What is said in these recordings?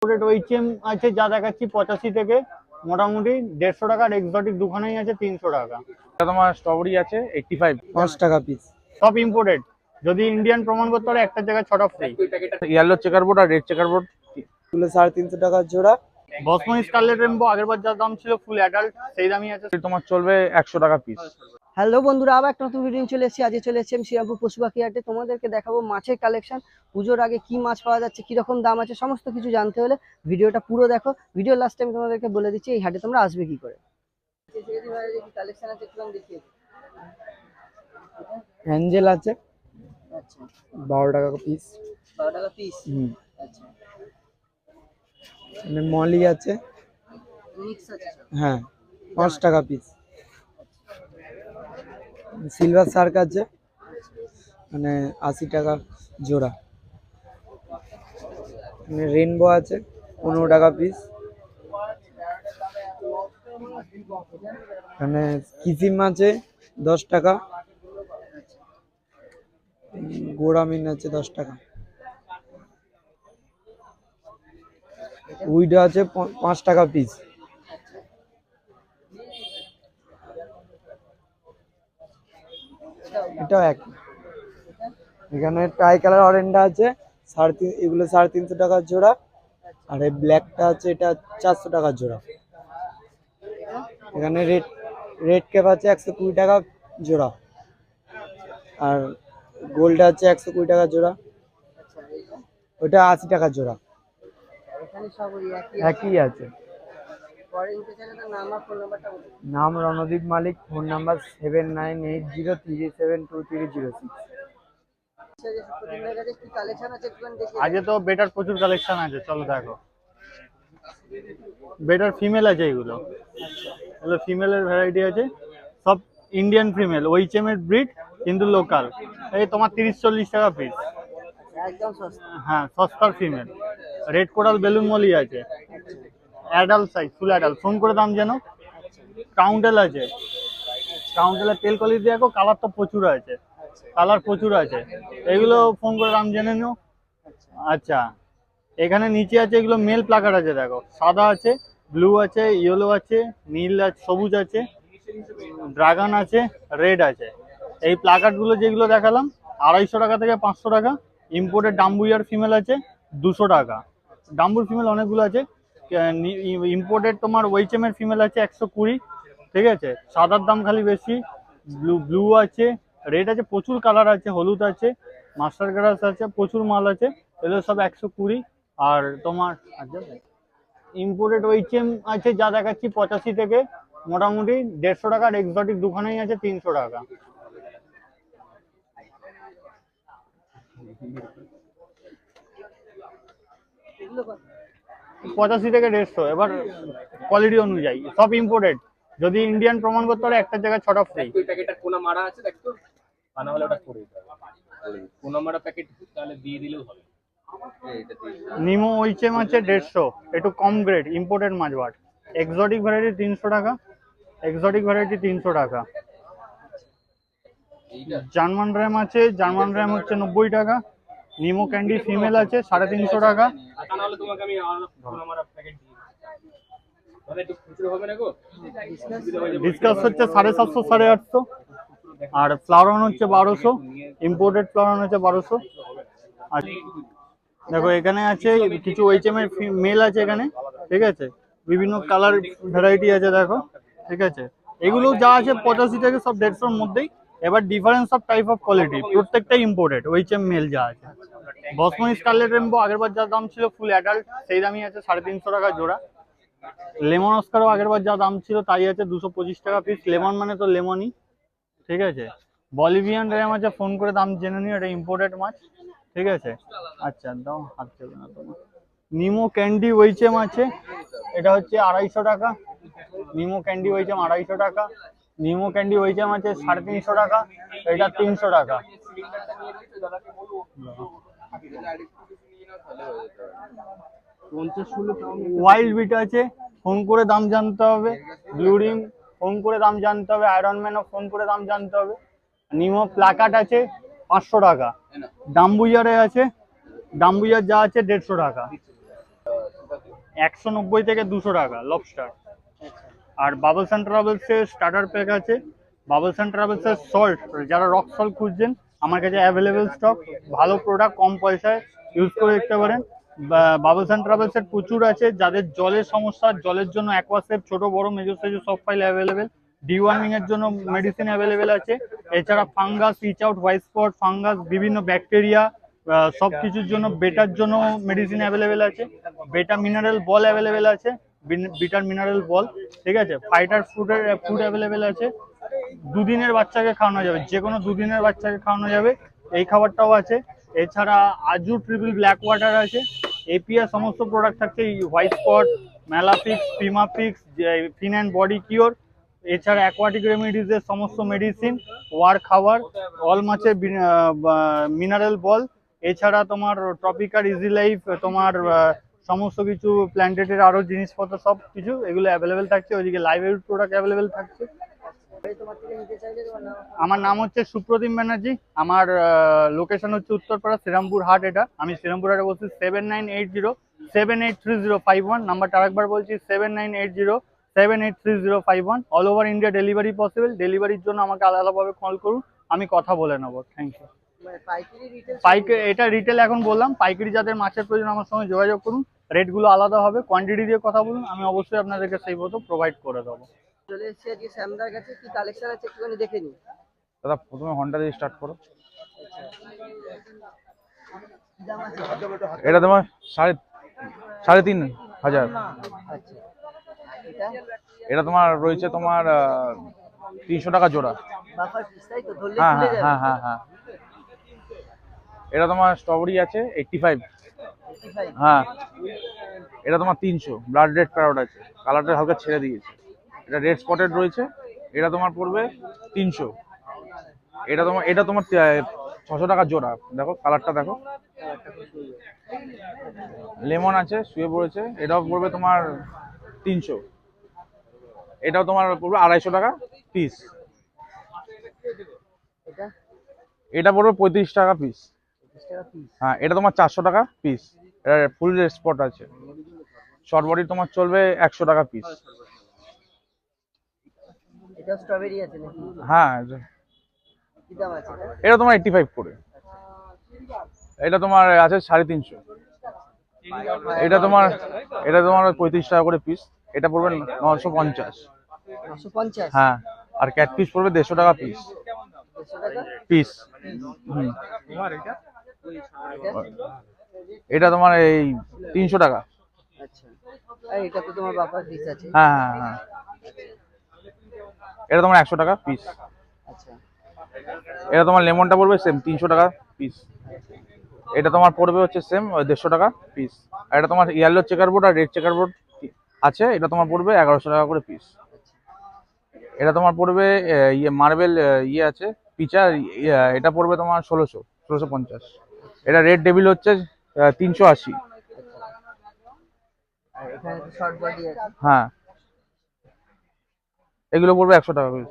ওইচএম আছে যা দেখাচ্ছি 85 থেকে মোটামুটি 150 টাকা, আর এক্সোটিক দুখানেই আছে 300 টাকা। তোমার স্ট্রবেরি আছে 85, 5 টাকা পিস। সব ইম্পোর্টেড। যদি ইন্ডিয়ান প্রমাণ করতে পারে একটা জায়গায় 6টা ফ্রি। ইয়েলো চেকার বোর্ড আর রেড চেকার বোর্ড এগুলো 350 টাকা জোড়া। বসমনি স্কারলেট রেনবো আগেরবার যা দাম ছিল ফুল অ্যাডাল্ট সেই দামই আছে, তোমার চলবে 100 টাকা পিস। হ্যালো বন্ধুরা, আবার একটা নতুন ভিডিও চলে এসেছি। আজকে চলে এসেছি আমি শ্রীরামপুর পশু পাখি হাটে। তোমাদেরকে দেখাবো মাছের কালেকশন। পুজোর আগে কি মাছ পাওয়া যাচ্ছে, কিরকম দাম আছে, সমস্ত কিছু জানতে হলে ভিডিওটা পুরো দেখো। ভিডিও লাস্টে আমি তোমাদেরকে বলে দিচ্ছি এই হাটে তোমরা আসবে কি করে। অ্যাঞ্জেল আছে আচ্ছা, 12 টাকা পিস। 12 টাকা পিস। আচ্ছা, মানে মলি আছে, মিক্স আছে সব। হ্যাঁ 5 টাকা পিস। সিলভার শার্ক আছে মানে 80 টাকা জোড়া। মানে রেনবো আছে 15 টাকা পিস। মানে কিসিম আছে 10 টাকা। গোড়ামিন আছে 10 টাকা। উইডো আছে 5 টাকা পিস। এটাও এক। এখানে টাই কালার অরেঞ্জটা আছে এগুলো 350 টাকা জোড়া। আর এই ব্ল্যাকটা আছে এটা 400 টাকা জোড়া। এখানে রেড ক্যাপ আছে 120 টাকা জোড়া। আর গোল্ড আছে 120 টাকা জোড়া। ওটা 80 টাকা জোড়া। এখানে সব ওই একই আছে। পরে নিতে চাইলে তার নাম আর ফোন নাম্বারটা বলুন। নাম রণদীপ মালিক, ফোন নাম্বার 7980372306। কি কালেকশন আছে একটু দেখি। আজকে তো বেটার প্রচুর কালেকশন আছে, চলো দেখো। বেটার ফিমেল আছে, এগুলো ফিমেলের ভ্যারাইটি আছে, সব ইন্ডিয়ান ফিমেল, ওইচএম এর ব্রিড কিন্তু লোকাল। এই তোমার 30-40 টাকা পিস, একদম সস্তা। হ্যাঁ সস্তার female. Red coral balloon molly আছে, adult size, full adult. Phone করে দাম যেন। কাউন্টেল আছে, কাউন্টেলের তেল কোয়ালিটি দেখো, কালার তো প্রচুর আছে, কালার প্রচুর আছে। এগুলো ফোন করে দাম জেনে নিও। আচ্ছা, এখানে নিচে আছে এগুলো মেল প্লাকার আছে, দেখো সাদা আছে, ব্লু আছে, ইয়েলো আছে, নীল আছে, সবুজ আছে, ড্রাগন আছে, রেড আছে। এই প্লাকার্ডগুলো যেগুলো দেখালাম 250 টাকা থেকে 500 টাকা। ইম্পোর্টেড ডাম্বুইয়ার ফিমেল আছে 200 টাকা। ডাম্বুর ফিমেল অনেকগুলো আছে। ইম্পোর্টেড তোমার ওইচএমের ফিমেল আছে 120, ঠিক আছে। সাদার দাম খালি বেশি। ব্লু আছে, রেড আছে, প্রচুর কালার আছে, হলুদ আছে, মাস্টার গ্রাস আছে, প্রচুর মাল আছে। এগুলো সব 120। আর তোমার ইম্পোর্টেড ওইচএম আছে যা দেখাচ্ছি 85 থেকে মোটামুটি 150 টাকা, আর এক্সোটিক দুখানেই আছে 300 টাকা। এগুলো কত? 85 থেকে 150, এবার কোয়ালিটি অনুযায়ী সব ইম্পোর্টেড। যদি ইন্ডিয়ান প্রমাণ করতে পারে একটা জায়গায় 6টা ফ্রি। ওই প্যাকেটটা কোনা মারা আছে দেখতো, আনা হলে ওটা করে দিতে হবে। কোনা মারা প্যাকেট তাহলে দিয়ে দিলেও হবে। নিমো ওইচএম আছে 150, একটু কম গ্রেড, ইম্পোর্টেড মাছ বাট। এক্সোটিক ভ্যারাইটি 300 টাকা, এক্সোটিক ভ্যারাইটি 300 টাকা। জার্মান র্যাম আছে, জার্মান র্যাম হচ্ছে 90 টাকা। নিমো ক্যান্ডি ফিমেল আছে 350 টাকা। তা না হলে তোমাকে আমি কোনা মারা প্যাকেট দিয়ে দিই। মানে একটু খুচরো হবে না গো, ডিসকাস হচ্ছে 750 850। আর ফ্লাওয়ার হচ্ছে 1200, ইম্পোর্টেড ফ্লাওয়ার হচ্ছে 1200। আর দেখো এখানে আছে কিছু ওইচএম এর মেল আছে এখানে, ঠিক আছে। বিভিন্ন কালার ভ্যারাইটি আছে দেখো, ঠিক আছে। এগুলো যা আছে 85 থেকে সব 150-র মধ্যেই। এবার difference of type of quality, প্রত্যেকটাই ইম্পোর্টেড ওইচএম মেল যা আছে। বসমনি স্কারলেট রেনবো আগেরবার যা দাম ছিল ফুল অ্যাডাল্ট সেই দামই আছে 350 টাকা জোড়া। লেমন অস্কারও আগেরবার যা দাম ছিল তাই আছে 225 টাকা পিস। লেমন মানে তো লেমনই, ঠিক আছে। বলিভিয়ান র্যাম আছে, ফোন করে দাম জেনে নিও, এটা ইম্পোর্টেড মাছ, ঠিক আছে। আচ্ছা দাও, হাত চলবে না তোমার। নিমো ক্যান্ডি ওইচএম আছে, এটা হচ্ছে 250 টাকা। নিমো ক্যান্ডি ওইচএম 250 টাকা। নিমো ক্যান্ডি ওইচএম আছে 350 টাকা, এটা 300 টাকা। ওয়াইল্ড বিট আছে, ফোন করে দাম জানতে হবে। ব্লু রিং ফোন করে দাম জানতে হবে। আয়রন ম্যানও ফোন করে দাম জানতে হবে। নিমো প্লাকাট আছে 500 টাকা। ডাম্বুইয়ারে আছে, ডাম্বুইয়ার যা আছে 150 টাকা। 190 থেকে 200 টাকা লবস্টার। আচ্ছা আর বাবলস অ্যান্ড ট্রাভেলসের স্টার্টার প্যাক আছে। বাবলস অ্যান্ড ট্রাভেলসের সল্ট, যারা রক সল্ট খুঁজছেন আমার কাছে অ্যাভেলেবেল স্টক, ভালো প্রোডাক্ট, কম পয়সায় ইউজ করে দেখতে পারেন। বাবলস অ্যান্ড ট্রাভেলসের প্রচুর আছে, যাদের জলের সমস্যা, জলের জন্য অ্যাকোয়াসেপ ছোট বড় মেজর সাইজের সব ফাইল অ্যাভেলেবেল। ডিওয়ার্মিং এর জন্য মেডিসিন অ্যাভেলেবেল আছে। এছাড়া fungus, reach out, white spot, fungus, বিভিন্ন ব্যাকটেরিয়া সব কিছুর জন্য, বেটার জন্য মেডিসিন অ্যাভেলেবেল আছে। বেটা মিনারেল বল অ্যাভেলেবেল আছে, বিটার মিনারেল বল, ঠিক আছে। ফাইটার ফুড অ্যাভেলেবেল আছে। দুদিনের বাচ্চাকে খাওয়ানো যাবে, যে কোনো দুদিনের বাচ্চাকে খাওয়ানো যাবে, এই খাবারটাও আছে। এছাড়া আজু ট্রিপল ব্ল্যাক ওয়াটার আছে। এপিআর সমস্ত প্রোডাক্ট থাকছে, white spot, Melafix, Primafix, fin and body cure. এছাড়া অ্যাকোয়াটিক রেমিডিজের সমস্ত মেডিসিন, ওয়ার খাবার, অল মাছের মিনারেল বল। এছাড়া তোমার ট্রপিকার, ইজি লাইফ, তোমার সমস্ত কিছু প্ল্যান্টেটের আরো জিনিসপত্র সব কিছু এগুলো অ্যাভেলেবেল থাকছে। ওইদিকে লাইব্রেরি প্রোডাক্ট অ্যাভেলেবেল থাকছে। তোমার থেকে নিতে চাইলে তোমার নাম? আমার নাম হচ্ছে সুপ্রতিম ব্যানার্জি। আমার লোকেশন হচ্ছে উত্তরপাড়া, শ্রীরামপুর হাট। এটা আমি শ্রীরামপুর হাটে বলছি। 7980783051 নাম্বারটা আরেকবার বলছি, 7980783051। All over India delivery possible. ডেলিভারির জন্য আমাকে আলাদাভাবে কল করুন, আমি কথা বলে নেবো। Thank you. মানে পাইকারি রিটেল? পাইকারি, এটা রিটেল এখন বললাম। পাইকারি যাদের মাছের প্রয়োজন আমার সঙ্গে যোগাযোগ করুন, রেটগুলো আলাদা হবে। কোয়ান্টিটি দিয়ে কথা বলুন, আমি অবশ্যই আপনাদেরকে সেই মতো প্রোভাইড করে দেবো। চলে এসেছি আজকে শ্যামদার কাছে, কি কালেকশন আছে একটুখানি দেখে নিই। দাদা প্রথমে হন্ডা দিয়ে স্টার্ট করো। কি দাম আছে? এটা তোমার 3,500। আচ্ছা এটা এটা তোমার রয়েছে তোমার 300 টাকা জোড়া। বাফার পিস তাই তো? ধরলে হ্যাঁ খুলে হ্যাঁ যাবে? হ্যাঁ হ্যাঁ হ্যাঁ। এটা তোমার স্ট্রবেরি আছে 85। 85? হ্যাঁ। এটা তোমার 300। ব্লাড রেড প্যারট আছে, কালারটা হালকা ছেড়ে দিয়েছে। এটা রেড স্পটেড রয়েছে। এটা তোমার পড়বে 300। এটা তোমার 600 টাকা জোড়া। দেখো কালারটা দেখো, লেমন আছে, শুয়ে পড়েছে। এটাও পড়বে তোমার 300। এটাও তোমার পড়বে 250 টাকা পিস। এটা এটা পড়বে 35 টাকা পিস। 25 টাকা পিস। হ্যাঁ। এটা তোমার 400 টাকা পিস। এটা ফুল রেড স্পট আছে। শর্ট বডি তোমার চলবে 100 টাকা পিস। এটা স্ট্রবেরি আছে নাকি? হ্যাঁ। কি দাম আছে এটা? এটা তোমার 85 করে। এটা তোমার আছে 350। এটা তোমার 35 টাকা করে পিস। এটা পড়বে 950। 950? হ্যাঁ। আর ক্যাট পিস পড়বে 150 টাকা পিস। 150 টাকা পিস। হুম। এটা? এটা তোমার এই 300 টাকা। আচ্ছা, আর এটা তো তোমার বাফার পিস আছে। হ্যাঁ হ্যাঁ হ্যাঁ। এটা তোমার 100 টাকা পিস। আচ্ছা, এটা তোমার লেমনটা পড়বে সেম 300 টাকা পিস। এটা তোমার পড়বে হচ্ছে সেম 150 টাকা পিস। আর এটা তোমার ইয়েলো চেকার বোর্ড আর রেড চেকার বোর্ড আছে। এটা তোমার পড়বে 1100 টাকা করে পিস। এটা তোমার পড়বে মার্বেল আছে পিচার, এটা পড়বে তোমার 1650। এটা রেড ডেভিল হচ্ছে 380। আর এখানে তো শর্ট বডি আছে। হ্যাঁ। এগুলো পড়বে 100 টাকা পিস।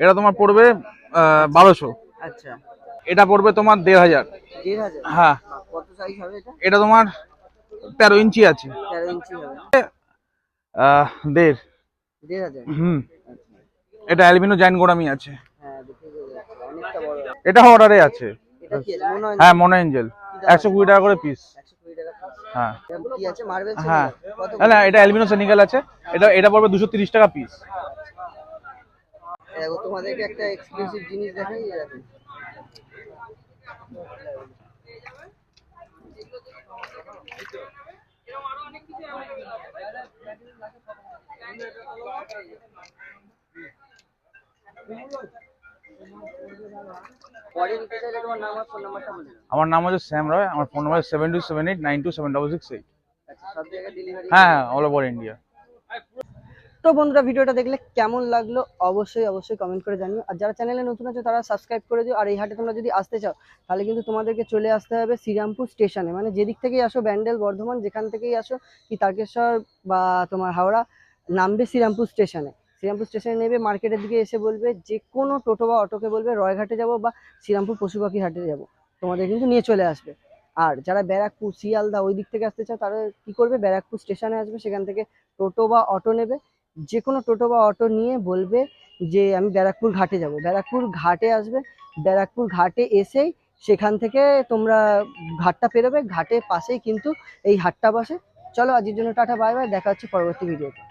এটা তোমার পড়বে 1200। আচ্ছা, এটা পড়বে তোমার 1500। 1500? হ্যাঁ। কত সাইজ হবে এটা? এটা তোমার 13 ইঞ্চি আছে। 13 ইঞ্চি হবে? 1.5। 1500? হুম। এটা অ্যালবিনো জাইন গোরামি আছে। হ্যাঁ, দেখে বোঝা যাচ্ছে অনেকটা বড়। এটা অর্ডারে আছে। এটা কি আছে? মনে হয় হ্যাঁ, মনো এঞ্জেল 120 টাকা করে পিস। 120 টাকা পিস। হ্যাঁ এটা কি আছে? মার্বেল? হ্যাঁ। কত? না, এটা অ্যালবিনো সেনিগাল আছে। এটা পড়বে 230 টাকা পিস। দেখো তোমাদেরকে একটা এক্সক্লুসিভ জিনিস দেখাই। এরকম পরে নিতে চাইলে তোমার নাম আর ফোন নাম্বারটা বলে দাও। আমার নাম হচ্ছে শ্যাম রয়। আমার ফোন নাম্বার 7278927668। আচ্ছা, সব জায়গায় ডেলিভারি? হ্যাঁ, অল ওভার ইন্ডিয়া। তো বন্ধুরা, ভিডিওটা দেখলে কেমন লাগলো অবশ্যই কমেন্ট করে জানিও। আর যারা চ্যানেলে নতুন আছে তারা সাবস্ক্রাইব করে দিও। আর এই হাটে তোমরা যদি আসতে চাও তাহলে কিন্তু তোমাদেরকে চলে আসতে হবে শ্রীরামপুর স্টেশনে। মানে যেদিক থেকেই আসো, ব্যান্ডেল, বর্ধমান, যেখান থেকেই আসো, কি তারকেশ্বর বা তোমার হাওড়া, নামবে শ্রীরামপুর স্টেশনে। শ্রীরামপুর স্টেশনে নেবে, মার্কেটের দিকে এসে বলবে যে কোনো টোটো বা অটোকে বলবে রয়ঘাটে যাব বা শ্রীরামপুর পশু পাখি হাটে যাব, তোমাদের কিন্তু নিয়ে চলে আসবে। আর যারা ব্যারাকপুর শিয়ালদা ওই দিক থেকে আসতে চাও তারা কি করবে, ব্যারাকপুর স্টেশনে আসবে, সেখান থেকে টোটো বা অটো নেবে। যে কোনো টোটো বা অটো নিয়ে বলবে যে আমি ব্যারাকপুর ঘাটে যাব, ব্যারাকপুর ঘাটে আসবে। ব্যারাকপুর ঘাটে এসেই সেখান থেকে তোমরা ঘাটটা পেরোবে, ঘাটের পাশেই কিন্তু এই হাটটা বসে। চলো আজকের জন্য টাটা, বাই বাই, দেখা হচ্ছে পরবর্তী ভিডিওতে।